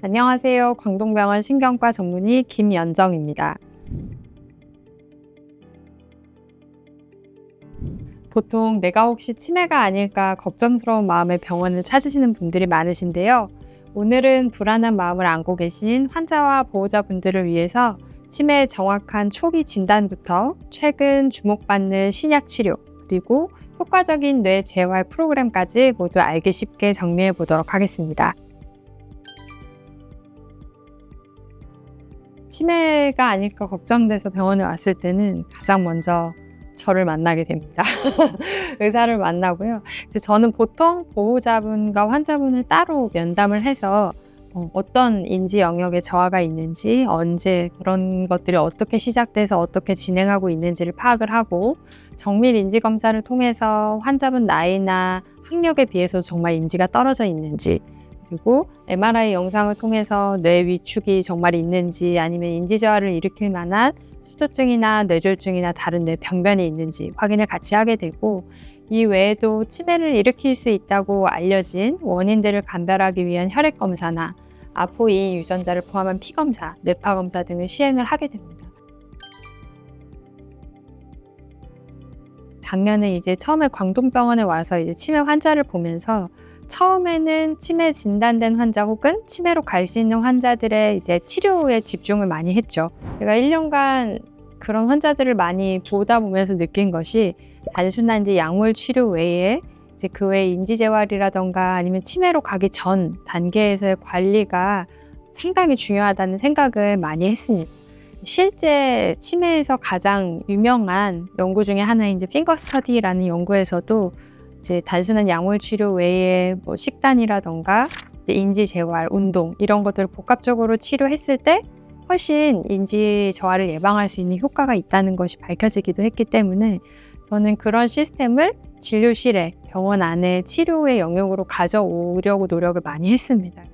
안녕하세요. 광동병원 신경과 전문의 김연정입니다. 보통 내가 혹시 치매가 아닐까 걱정스러운 마음에 병원을 찾으시는 분들이 많으신데요. 오늘은 불안한 마음을 안고 계신 환자와 보호자분들을 위해서 치매의 정확한 초기 진단부터 최근 주목받는 신약 치료, 그리고 효과적인 뇌 재활 프로그램까지 모두 알기 쉽게 정리해 보도록 하겠습니다. 치매가 아닐까 걱정돼서 병원에 왔을 때는 가장 먼저 저를 만나게 됩니다. 의사를 만나고요. 저는 보통 보호자분과 환자분을 따로 면담을 해서 어떤 인지 영역에 저하가 있는지, 언제 그런 것들이 어떻게 시작돼서 어떻게 진행하고 있는지를 파악을 하고, 정밀 인지 검사를 통해서 환자분 나이나 학력에 비해서 정말 인지가 떨어져 있는지, 그리고 MRI 영상을 통해서 뇌 위축이 정말 있는지, 아니면 인지 저하를 일으킬 만한 수두증이나 뇌졸중이나 다른 뇌 병변이 있는지 확인을 같이 하게 되고, 이 외에도 치매를 일으킬 수 있다고 알려진 원인들을 감별하기 위한 혈액 검사나 아포E 유전자를 포함한 피검사, 뇌파 검사 등을 시행을 하게 됩니다. 작년에 처음에 광동병원에 와서 치매 환자를 보면서, 처음에는 치매 진단된 환자 혹은 치매로 갈 수 있는 환자들의 치료에 집중을 많이 했죠. 제가 1년간 그런 환자들을 많이 보다 보면서 느낀 것이, 단순한 약물 치료 외에 그 외에 인지재활이라던가 아니면 치매로 가기 전 단계에서의 관리가 상당히 중요하다는 생각을 많이 했습니다. 실제 치매에서 가장 유명한 연구 중에 하나인 핑거 스터디라는 연구에서도 단순한 약물 치료 외에 식단이라던가 인지 재활, 운동 이런 것들을 복합적으로 치료했을 때 훨씬 인지 저하를 예방할 수 있는 효과가 있다는 것이 밝혀지기도 했기 때문에, 저는 그런 시스템을 진료실에, 병원 안에 치료의 영역으로 가져오려고 노력을 많이 했습니다.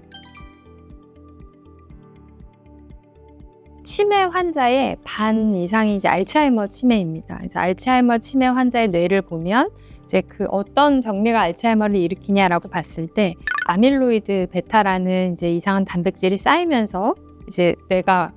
치매 환자의 반 이상이 알츠하이머 치매입니다. 그래서 알츠하이머 치매 환자의 뇌를 보면 그 어떤 병리가 알츠하이머를 일으키냐라고 봤을 때, 아밀로이드 베타라는 이상한 단백질이 쌓이면서 뇌가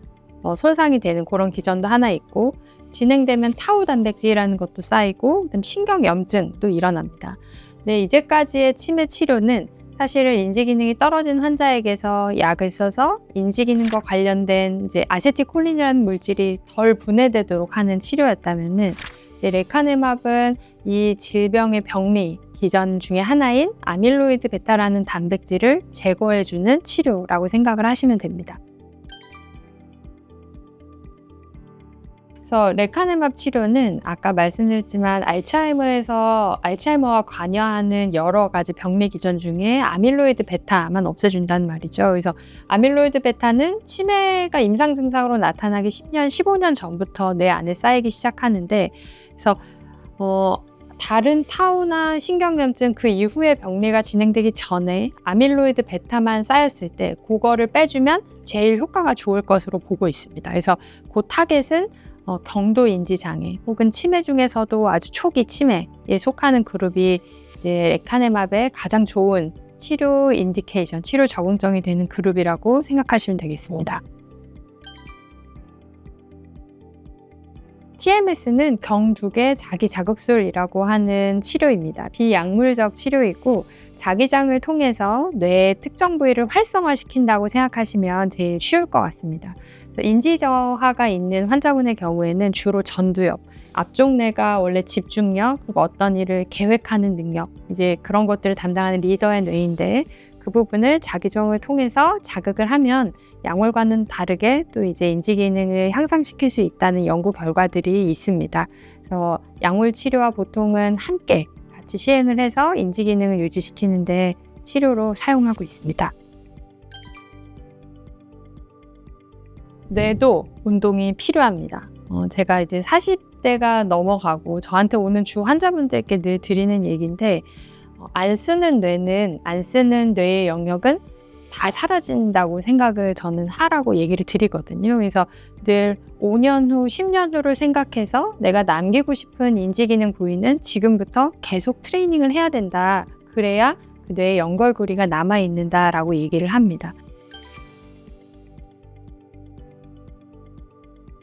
손상이 되는 그런 기전도 하나 있고, 진행되면 타우 단백질이라는 것도 쌓이고, 그다음 신경염증도 일어납니다. 네, 이제까지의 치매 치료는 사실은 인지기능이 떨어진 환자에게서 약을 써서 인지기능과 관련된 아세틸콜린이라는 물질이 덜 분해되도록 하는 치료였다면은, 레카네맙은 이 질병의 병리 기전 중에 하나인 아밀로이드 베타라는 단백질을 제거해주는 치료라고 생각을 하시면 됩니다. 그래서 레카네맙 치료는 아까 말씀드렸지만 알츠하이머와 관여하는 여러 가지 병리 기전 중에 아밀로이드 베타만 없애준다는 말이죠. 그래서 아밀로이드 베타는 치매가 임상 증상으로 나타나기 10년, 15년 전부터 뇌 안에 쌓이기 시작하는데, 그래서 다른 타우나 신경염증 그 이후에 병리가 진행되기 전에 아밀로이드 베타만 쌓였을 때 그거를 빼주면 제일 효과가 좋을 것으로 보고 있습니다. 그래서 그 타겟은 경도 인지 장애 혹은 치매 중에서도 아주 초기 치매에 속하는 그룹이 레카네맙의 가장 좋은 치료 인디케이션, 치료 적응증이 되는 그룹이라고 생각하시면 되겠습니다. TMS는 경두개 자기자극술이라고 하는 치료입니다. 비약물적 치료이고, 자기장을 통해서 뇌의 특정 부위를 활성화시킨다고 생각하시면 제일 쉬울 것 같습니다. 인지 저하가 있는 환자분의 경우에는 주로 전두엽, 앞쪽 뇌가 원래 집중력, 그리고 어떤 일을 계획하는 능력, 그런 것들을 담당하는 리더의 뇌인데, 그 부분을 자기정을 통해서 자극을 하면 약물과는 다르게 또 인지 기능을 향상시킬 수 있다는 연구 결과들이 있습니다. 그래서 약물 치료와 보통은 함께 같이 시행을 해서 인지 기능을 유지시키는데 치료로 사용하고 있습니다. 뇌도 운동이 필요합니다. 제가 40대가 넘어가고 저한테 오는 주 환자분들께 늘 드리는 얘기인데, 안 쓰는 뇌의 영역은 다 사라진다고 생각을 저는 하라고 얘기를 드리거든요. 그래서 늘 5년 후, 10년 후를 생각해서 내가 남기고 싶은 인지기능 부위는 지금부터 계속 트레이닝을 해야 된다. 그래야 그 뇌의 연결고리가 남아있는다라고 얘기를 합니다.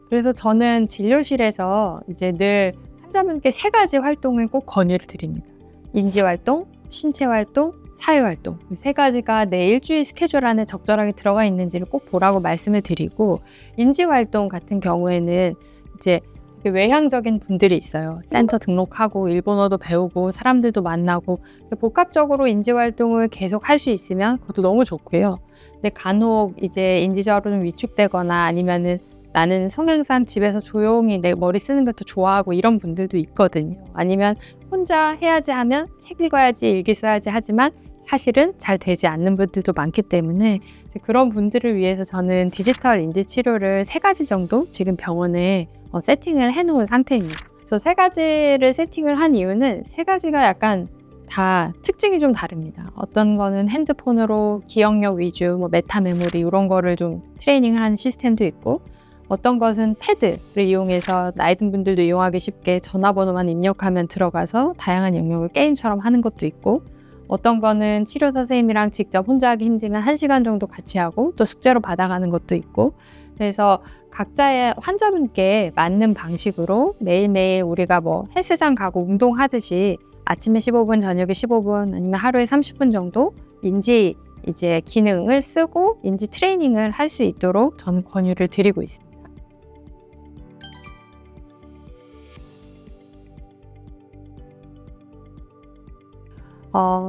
그래서 저는 진료실에서 이제 늘 환자분께 3가지 활동을 꼭 권유를 드립니다. 인지활동, 신체활동, 사회활동. 이 3가지가 내 일주일 스케줄 안에 적절하게 들어가 있는지를 꼭 보라고 말씀을 드리고, 인지활동 같은 경우에는 이제 외향적인 분들이 있어요. 센터 등록하고 일본어도 배우고 사람들도 만나고 복합적으로 인지활동을 계속 할 수 있으면 그것도 너무 좋고요. 근데 간혹 이제 인지적으로 좀 위축되거나 아니면은 나는 성향상 집에서 조용히 내 머리 쓰는 것도 좋아하고 이런 분들도 있거든요. 아니면 혼자 해야지 하면 책 읽어야지 일기 써야지 하지만 사실은 잘 되지 않는 분들도 많기 때문에 이제 그런 분들을 위해서 저는 디지털 인지 치료를 3가지 정도 지금 병원에 세팅을 해놓은 상태입니다. 그래서 3가지를 세팅을 한 이유는 3가지가 약간 다 특징이 좀 다릅니다. 어떤 거는 핸드폰으로 기억력 위주, 메타 메모리 이런 거를 좀 트레이닝을 하는 시스템도 있고, 어떤 것은 패드를 이용해서 나이 든 분들도 이용하기 쉽게 전화번호만 입력하면 들어가서 다양한 영역을 게임처럼 하는 것도 있고, 어떤 거는 치료 선생님이랑 직접 혼자 하기 힘들면 1시간 정도 같이 하고 또 숙제로 받아가는 것도 있고, 그래서 각자의 환자분께 맞는 방식으로 매일매일 우리가 헬스장 가고 운동하듯이 아침에 15분, 저녁에 15분 아니면 하루에 30분 정도 인지 이제 기능을 쓰고 인지 트레이닝을 할 수 있도록 저는 권유를 드리고 있습니다.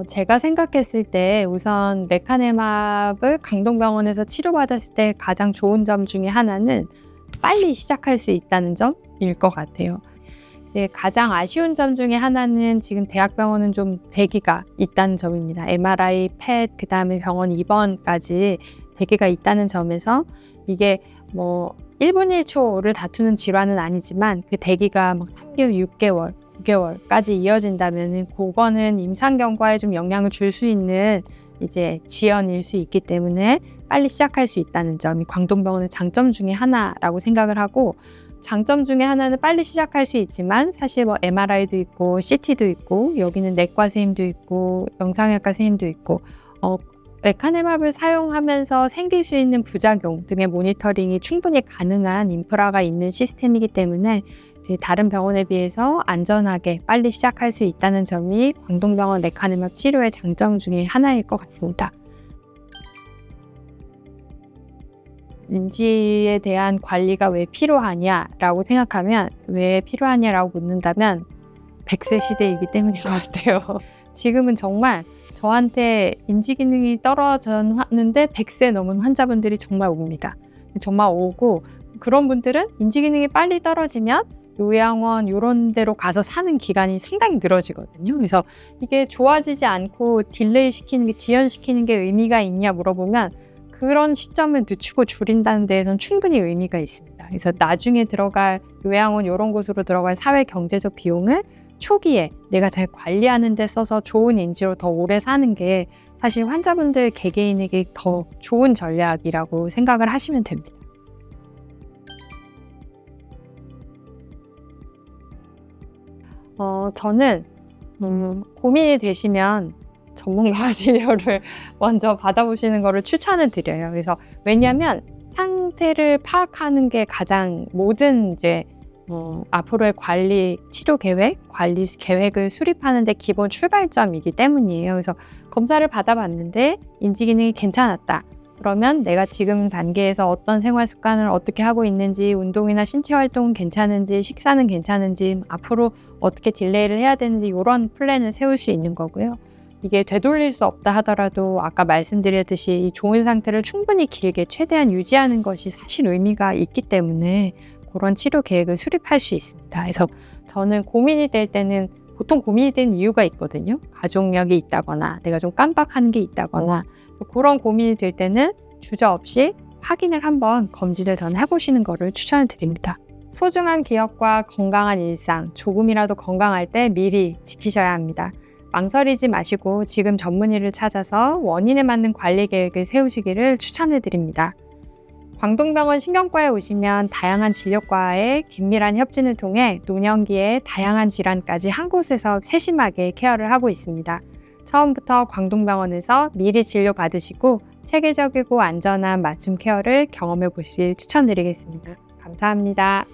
제가 생각했을 때 우선 레카네맙을 강동병원에서 치료받았을 때 가장 좋은 점 중에 하나는 빨리 시작할 수 있다는 점일 것 같아요. 이제 가장 아쉬운 점 중에 하나는 지금 대학병원은 좀 대기가 있다는 점입니다. MRI, 펫, 그 다음에 병원 입원까지 대기가 있다는 점에서 이게 1분 1초를 다투는 질환은 아니지만 그 대기가 3개월, 6개월, 9개월까지 이어진다면 그거는 임상경과에 좀 영향을 줄 수 있는 이제 지연일 수 있기 때문에 빨리 시작할 수 있다는 점이 광동병원의 장점 중에 하나라고 생각을 하고, 장점 중에 하나는 빨리 시작할 수 있지만 사실 MRI도 있고 CT도 있고 여기는 내과 선생님도 있고 영상의학과 선생님도 있고 레카네맙을 사용하면서 생길 수 있는 부작용 등의 모니터링이 충분히 가능한 인프라가 있는 시스템이기 때문에 이제 다른 병원에 비해서 안전하게 빨리 시작할 수 있다는 점이 광동병원 레카네맙 치료의 장점 중에 하나일 것 같습니다. 인지에 대한 관리가 왜 필요하냐라고 생각하면, 왜 필요하냐라고 묻는다면 100세 시대이기 때문인 것 같아요. 지금은 정말 저한테 인지 기능이 떨어졌는데 100세 넘은 환자분들이 정말 옵니다. 정말 오고, 그런 분들은 인지 기능이 빨리 떨어지면 요양원 이런 데로 가서 사는 기간이 상당히 늘어지거든요. 그래서 이게 좋아지지 않고 딜레이 시키는 게, 지연시키는 게 의미가 있냐 물어보면 그런 시점을 늦추고 줄인다는 데에는 충분히 의미가 있습니다. 그래서 나중에 들어갈 요양원 이런 곳으로 들어갈 사회 경제적 비용을 초기에 내가 잘 관리하는 데 써서 좋은 인지로 더 오래 사는 게 사실 환자분들 개개인에게 더 좋은 전략이라고 생각을 하시면 됩니다. 저는 고민이 되시면 전문가 진료를 먼저 받아보시는 것을 추천을 드려요. 그래서 왜냐하면 상태를 파악하는 게 가장 모든 이제 앞으로의 관리 치료 계획, 관리 계획을 수립하는 데 기본 출발점이기 때문이에요. 그래서 검사를 받아봤는데 인지 기능이 괜찮았다. 그러면 내가 지금 단계에서 어떤 생활 습관을 어떻게 하고 있는지, 운동이나 신체 활동은 괜찮은지, 식사는 괜찮은지, 앞으로 어떻게 딜레이를 해야 되는지 이런 플랜을 세울 수 있는 거고요. 이게 되돌릴 수 없다 하더라도 아까 말씀드렸듯이 이 좋은 상태를 충분히 길게 최대한 유지하는 것이 사실 의미가 있기 때문에 그런 치료 계획을 수립할 수 있습니다. 그래서 저는 고민이 될 때는 보통 고민이 되는 이유가 있거든요. 가족력이 있다거나 내가 좀 깜빡하는 게 있다거나 그런 고민이 될 때는 주저없이 확인을 한번 검진을 전 해보시는 것을 추천을 드립니다. 소중한 기억과 건강한 일상, 조금이라도 건강할 때 미리 지키셔야 합니다. 망설이지 마시고 지금 전문의를 찾아서 원인에 맞는 관리 계획을 세우시기를 추천해 드립니다. 광동병원 신경과에 오시면 다양한 진료과의 긴밀한 협진을 통해 노년기의 다양한 질환까지 한 곳에서 세심하게 케어를 하고 있습니다. 처음부터 광동병원에서 미리 진료받으시고 체계적이고 안전한 맞춤 케어를 경험해 보시길 추천드리겠습니다. 감사합니다.